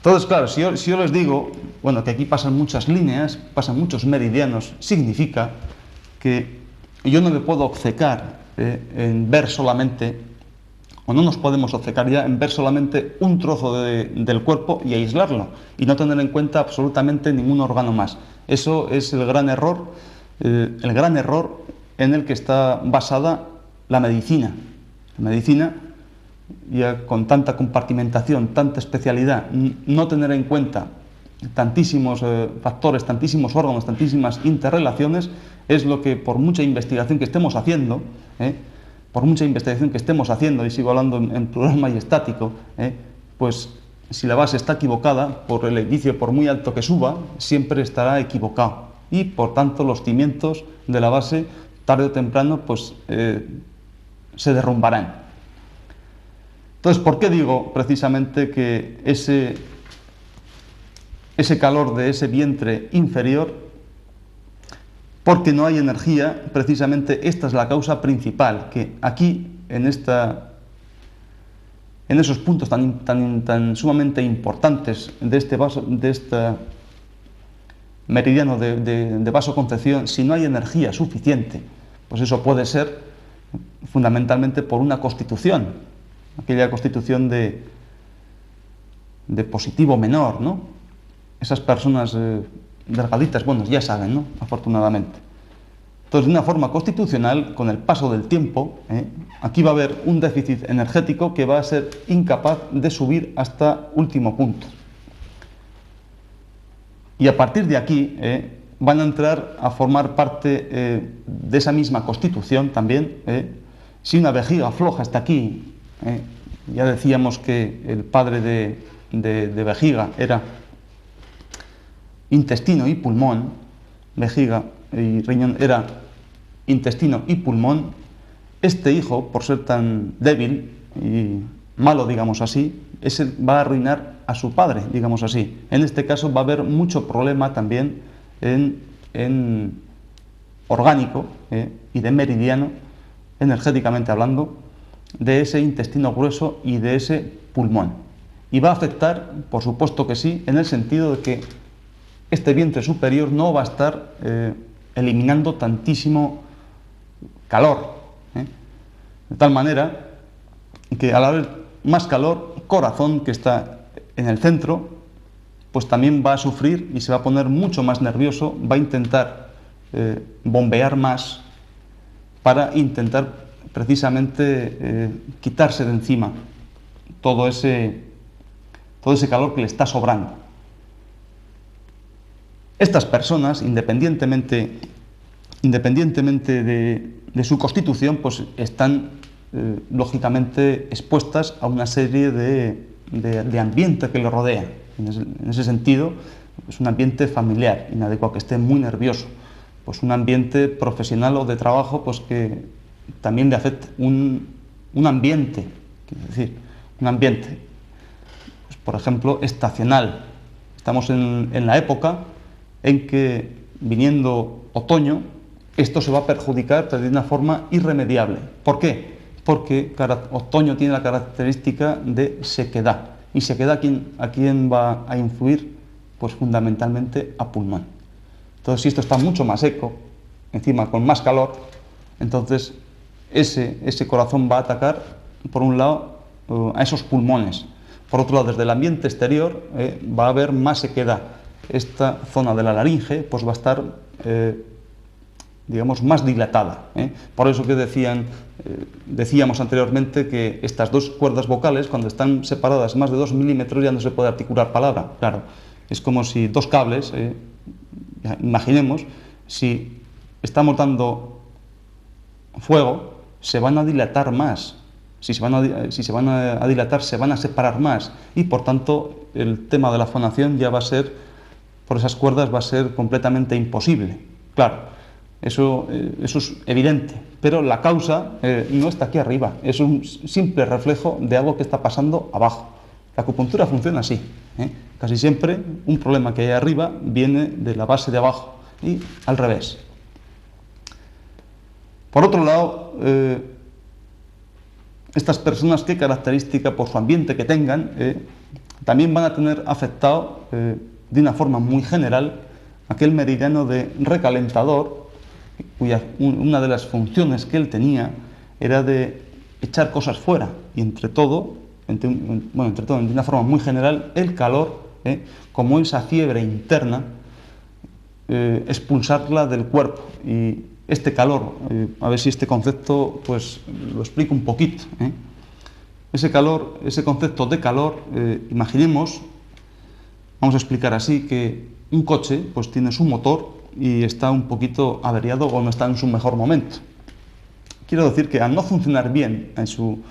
Entonces, claro, si yo les digo, bueno, que aquí pasan muchas líneas, pasan muchos meridianos, significa que yo no me puedo obcecar en ver solamente, o no nos podemos obcecar ya en ver solamente un trozo del cuerpo y aislarlo, y no tener en cuenta absolutamente ningún órgano más. Eso es el gran error en el que está basada la medicina. La medicina, ya con tanta compartimentación, tanta especialidad, no tener en cuenta tantísimos factores, tantísimos órganos, tantísimas interrelaciones, es lo que por mucha investigación que estemos haciendo, y sigo hablando en plural majestático, pues si la base está equivocada, por el edificio, por muy alto que suba, siempre estará equivocado. Y por tanto los cimientos de la base, tarde o temprano, pues se derrumbarán. Entonces, ¿por qué digo precisamente que ese calor de ese vientre inferior? Porque no hay energía, precisamente esta es la causa principal, que aquí, en esos puntos tan sumamente importantes de este meridiano de vasoconcepción, si no hay energía suficiente, pues eso puede ser fundamentalmente por una constitución, aquella constitución de positivo menor, ¿no? Esas personas delgaditas, bueno, ya saben, ¿no? Afortunadamente. Entonces, de una forma constitucional, con el paso del tiempo, aquí va a haber un déficit energético que va a ser incapaz de subir hasta último punto. Y a partir de aquí van a entrar a formar parte de esa misma constitución también. Si una vejiga floja está aquí, ya decíamos que el padre de vejiga era intestino y pulmón, vejiga y riñón era intestino y pulmón. Este hijo, por ser tan débil y malo, digamos así, ese va a arruinar a su padre, digamos así. En este caso va a haber mucho problema también en orgánico y de meridiano, energéticamente hablando, de ese intestino grueso y de ese pulmón. Y va a afectar, por supuesto que sí, en el sentido de que este vientre superior no va a estar eliminando tantísimo calor. De tal manera que al haber más calor, corazón, que está en el centro, pues también va a sufrir y se va a poner mucho más nervioso, va a intentar bombear más para intentar precisamente quitarse de encima todo ese calor que le está sobrando. Estas personas, independientemente de su constitución, pues están lógicamente expuestas a una serie de ambiente que le rodea. En ese sentido, es un ambiente familiar, inadecuado, que esté muy nervioso. Pues un ambiente profesional o de trabajo, pues que también le afecta un ambiente, quiero decir, un ambiente, pues, por ejemplo, estacional. Estamos en la época en que, viniendo otoño, esto se va a perjudicar de una forma irremediable. ¿Por qué? Porque otoño tiene la característica de sequedad. ¿Y sequedad a quién va a influir? Pues fundamentalmente a pulmón. Entonces, si esto está mucho más seco, encima con más calor, entonces ese corazón va a atacar, por un lado, a esos pulmones. Por otro lado, desde el ambiente exterior va a haber más sequedad. Esta zona de la laringe pues va a estar, digamos, más dilatada. Por eso que decíamos anteriormente que estas dos cuerdas vocales, cuando están separadas más de 2 milímetros, ya no se puede articular palabra. Claro, es como si dos cables, imaginemos, si estamos dando fuego, se van a dilatar más. Si se van a dilatar, se van a separar más. Y por tanto, el tema de la fonación ya va a ser, por esas cuerdas, va a ser completamente imposible. Claro, eso es evidente. Pero la causa no está aquí arriba. Es un simple reflejo de algo que está pasando abajo. La acupuntura funciona así. Casi siempre un problema que hay arriba viene de la base de abajo y al revés. Por otro lado, estas personas, ¿qué característica por su ambiente que tengan? también van a tener afectado de una forma muy general aquel meridiano de recalentador, una de las funciones que él tenía era de echar cosas fuera, y entre todo, de una forma muy general, el calor, como esa fiebre interna, expulsarla del cuerpo. Y este calor, a ver si este concepto pues lo explico un poquito. Ese calor, ese concepto de calor, imaginemos, vamos a explicar así, que un coche pues tiene su motor y está un poquito averiado o no está en su mejor momento. Quiero decir que al no funcionar bien en su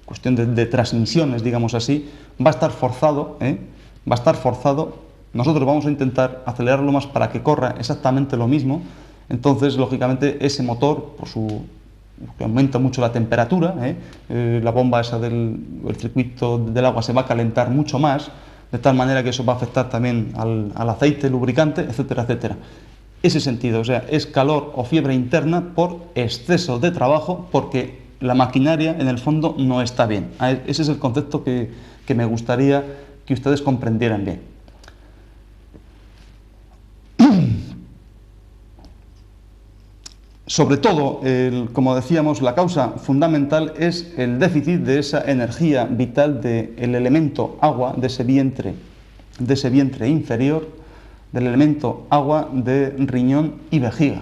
cuestión de transmisiones, digamos así, va a estar forzado, va a estar forzado. Nosotros vamos a intentar acelerarlo más para que corra exactamente lo mismo. Entonces, lógicamente, ese motor, que aumenta mucho la temperatura, la bomba esa el circuito del agua se va a calentar mucho más, de tal manera que eso va a afectar también al aceite lubricante, etcétera, etcétera. Ese sentido, o sea, es calor o fiebre interna por exceso de trabajo, porque la maquinaria en el fondo no está bien. Ese es el concepto que me gustaría que ustedes comprendieran bien. Sobre todo, como decíamos, la causa fundamental es el déficit de esa energía vital del elemento agua, de ese vientre inferior, del elemento agua de riñón y vejiga.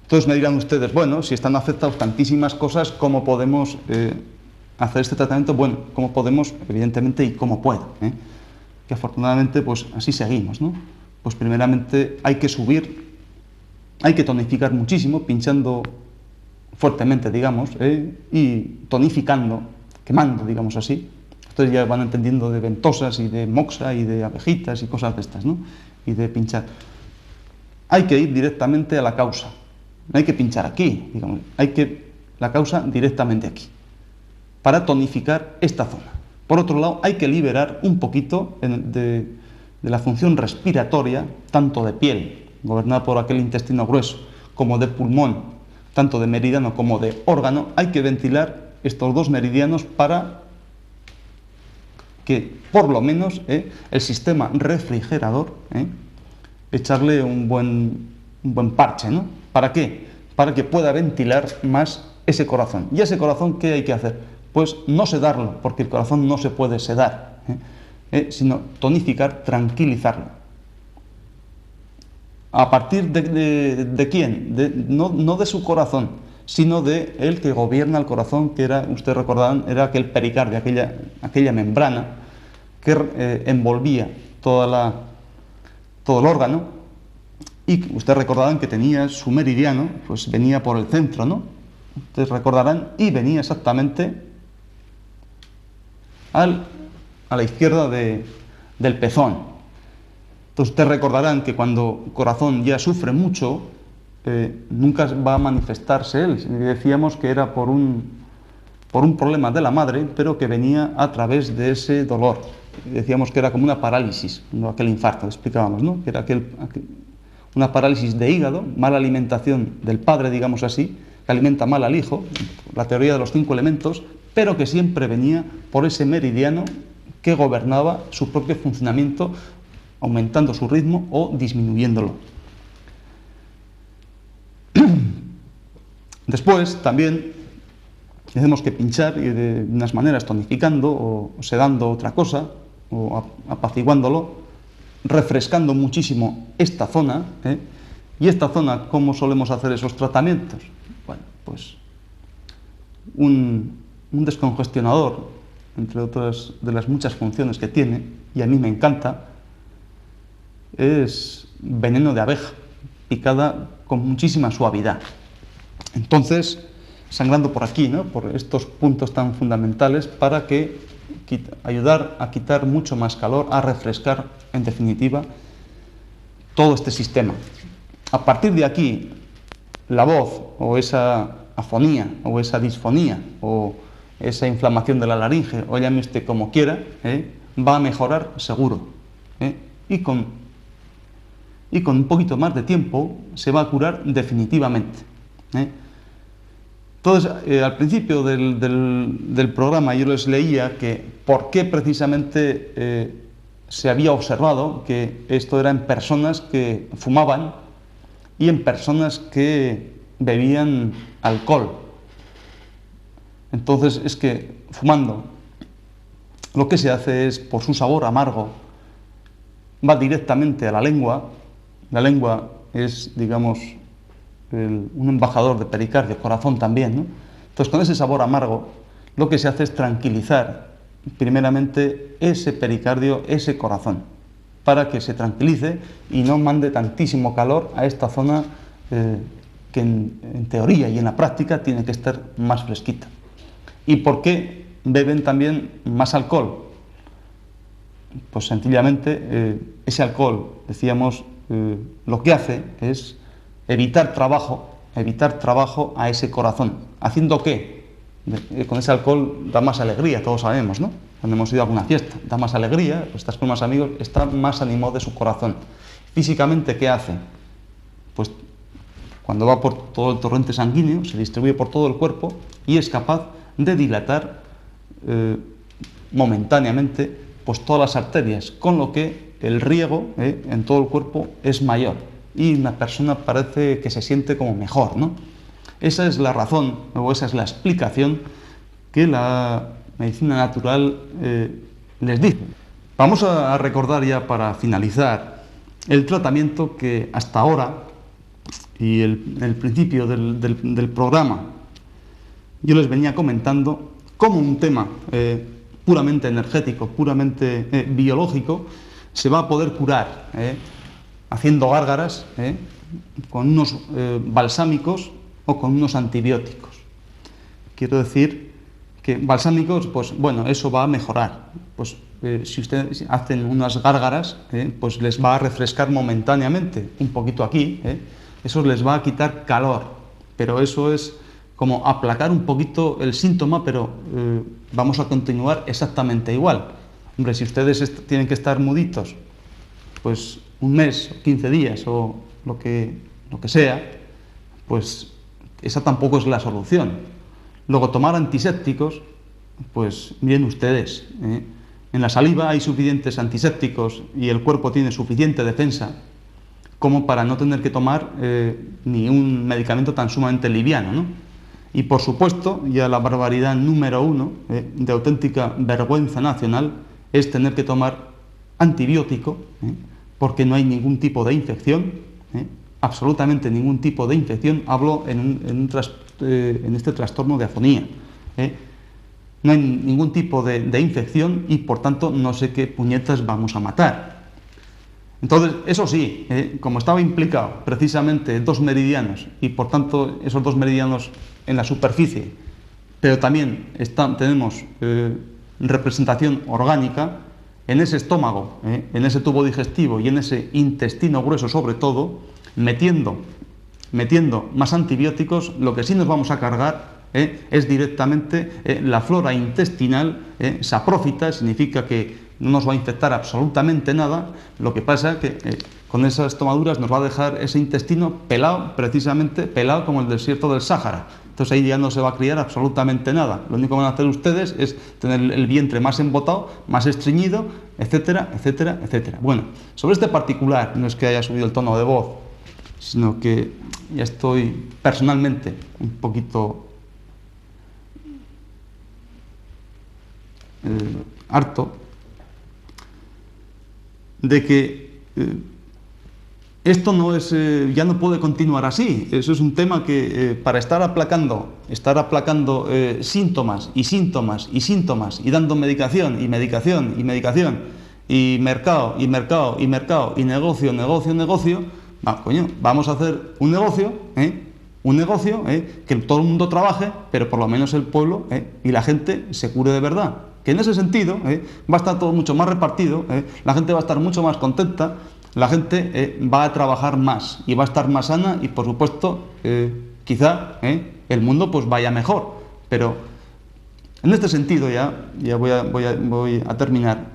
Entonces me dirán ustedes, bueno, si están afectados tantísimas cosas, ¿cómo podemos hacer este tratamiento? Bueno, ¿cómo podemos? Evidentemente, y cómo puedo. Que afortunadamente, pues así seguimos, ¿no? Pues primeramente hay que subir, hay que tonificar muchísimo, pinchando fuertemente, digamos, y tonificando, quemando, digamos así. Ustedes ya van entendiendo de ventosas y de moxa y de abejitas y cosas de estas, ¿no? Y de pinchar. Hay que ir directamente a la causa. No hay que pinchar aquí, digamos. La causa directamente aquí, para tonificar esta zona. Por otro lado, hay que liberar un poquito de la función respiratoria, tanto de piel, gobernada por aquel intestino grueso, como de pulmón, tanto de meridiano como de órgano. Hay que ventilar estos dos meridianos para que, por lo menos, el sistema refrigerador, echarle un buen parche, ¿no? ¿Para qué? Para que pueda ventilar más ese corazón. ¿Y ese corazón qué hay que hacer? Pues no sedarlo, porque el corazón no se puede sedar, sino tonificar, tranquilizarlo. ¿A partir de quién? No de su corazón, sino de el que gobierna el corazón, que era, ustedes recordarán, era aquel pericardio, aquella membrana que envolvía todo el órgano, y ustedes recordarán que tenía su meridiano, pues venía por el centro, ¿no? Ustedes recordarán, y venía exactamente a la izquierda del pezón. Entonces ustedes recordarán que cuando el corazón ya sufre mucho, nunca va a manifestarse él. Decíamos que era por un problema de la madre, pero que venía a través de ese dolor. Decíamos que era como una parálisis, no aquel infarto, explicábamos, ¿no? Que era una parálisis de hígado, mala alimentación del padre, digamos así, que alimenta mal al hijo, la teoría de los 5 elementos, pero que siempre venía por ese meridiano que gobernaba su propio funcionamiento, aumentando su ritmo o disminuyéndolo. Después también tenemos que pinchar y de unas maneras tonificando o sedando otra cosa o apaciguándolo, refrescando muchísimo esta zona. Y esta zona, ¿cómo solemos hacer esos tratamientos? Bueno, pues un descongestionador, entre otras de las muchas funciones que tiene, y a mí me encanta, es veneno de abeja, picada con muchísima suavidad. Entonces, sangrando por aquí, ¿no? Por estos puntos tan fundamentales, para ayudar a quitar mucho más calor, a refrescar, en definitiva, todo este sistema. A partir de aquí, la voz, o esa afonía, o esa disfonía, o esa inflamación de la laringe, o llame usted como quiera, va a mejorar seguro. Y con un poquito más de tiempo se va a curar definitivamente. Entonces, al principio del programa yo les leía que por qué precisamente se había observado que esto era en personas que fumaban y en personas que bebían alcohol. Entonces es que fumando lo que se hace es, por su sabor amargo, va directamente a la lengua. La lengua es, digamos, un embajador de pericardio, corazón también, ¿no? Entonces, con ese sabor amargo, lo que se hace es tranquilizar primeramente ese pericardio, ese corazón, para que se tranquilice y no mande tantísimo calor a esta zona que en teoría y en la práctica tiene que estar más fresquita. ¿Y por qué beben también más alcohol? Pues sencillamente ese alcohol, decíamos, lo que hace es evitar trabajo a ese corazón. ¿Haciendo qué? Con ese alcohol da más alegría, todos sabemos, ¿no? Cuando hemos ido a alguna fiesta, da más alegría, pues estás con más amigos, está más animado de su corazón. Físicamente, ¿qué hace? Pues cuando va por todo el torrente sanguíneo, se distribuye por todo el cuerpo y es capaz de dilatar momentáneamente pues todas las arterias, con lo que el riego en todo el cuerpo es mayor y una persona parece que se siente como mejor, ¿no? Esa es la razón, o esa es la explicación que la medicina natural les dice. Vamos a recordar ya para finalizar el tratamiento que hasta ahora y el principio del programa yo les venía comentando como un tema puramente energético, puramente biológico, se va a poder curar haciendo gárgaras con unos balsámicos o con unos antibióticos. Quiero decir que balsámicos, pues bueno, eso va a mejorar. Pues si ustedes hacen unas gárgaras, pues les va a refrescar momentáneamente, un poquito aquí, eso les va a quitar calor, pero eso es como aplacar un poquito el síntoma, pero vamos a continuar exactamente igual. Hombre, si ustedes tienen que estar muditos, pues un mes, 15 días o lo que sea, pues esa tampoco es la solución. Luego, tomar antisépticos, pues miren ustedes, en la saliva hay suficientes antisépticos y el cuerpo tiene suficiente defensa como para no tener que tomar ni un medicamento tan sumamente liviano, ¿no? Y por supuesto, ya la barbaridad número 1, de auténtica vergüenza nacional, es tener que tomar antibiótico, porque no hay ningún tipo de infección, absolutamente ningún tipo de infección. Hablo en este trastorno de afonía. No hay ningún tipo de infección y por tanto no sé qué puñetas vamos a matar. Entonces, eso sí, como estaba implicado precisamente 2 meridianos y por tanto esos 2 meridianos en la superficie, pero también tenemos representación orgánica en ese estómago, en ese tubo digestivo y en ese intestino grueso sobre todo, metiendo más antibióticos, lo que sí nos vamos a cargar es directamente la flora intestinal saprófita, significa que no nos va a infectar absolutamente nada, lo que pasa que con esas tomaduras nos va a dejar ese intestino pelado, precisamente pelado como el desierto del Sáhara. Entonces ahí ya no se va a criar absolutamente nada. Lo único que van a hacer ustedes es tener el vientre más embotado, más estreñido, etcétera, etcétera, etcétera. Bueno, sobre este particular, no es que haya subido el tono de voz, sino que ya estoy personalmente un poquito harto de que esto no es, ya no puede continuar así. Eso es un tema que para estar aplacando síntomas y síntomas y síntomas y dando medicación y medicación y medicación y mercado y mercado y mercado y negocio, negocio, negocio, coño, vamos a hacer un negocio, que todo el mundo trabaje, pero por lo menos el pueblo y la gente se cure de verdad. Que en ese sentido va a estar todo mucho más repartido, la gente va a estar mucho más contenta, la gente va a trabajar más y va a estar más sana y por supuesto quizá el mundo pues vaya mejor. Pero en este sentido ya voy a terminar.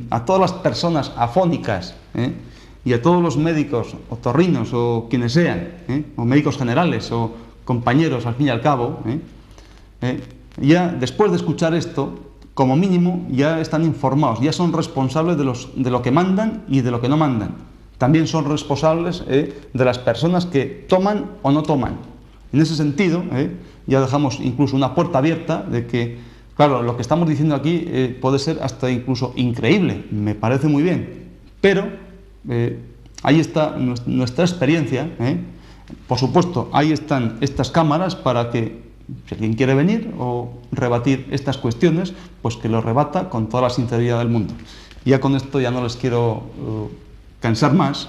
A todas las personas afónicas y a todos los médicos otorrinos o quienes sean, o médicos generales o compañeros al fin y al cabo, ya después de escuchar esto, como mínimo ya están informados, ya son responsables de lo que mandan y de lo que no mandan. También son responsables de las personas que toman o no toman. En ese sentido, ya dejamos incluso una puerta abierta de que, claro, lo que estamos diciendo aquí puede ser hasta incluso increíble, me parece muy bien, pero ahí está nuestra experiencia. Por supuesto, ahí están estas cámaras para que, si alguien quiere venir o rebatir estas cuestiones, pues que lo rebata con toda la sinceridad del mundo. Ya con esto ya no les quiero cansar más.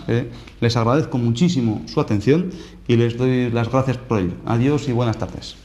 Les agradezco muchísimo su atención y les doy las gracias por ello. Adiós y buenas tardes.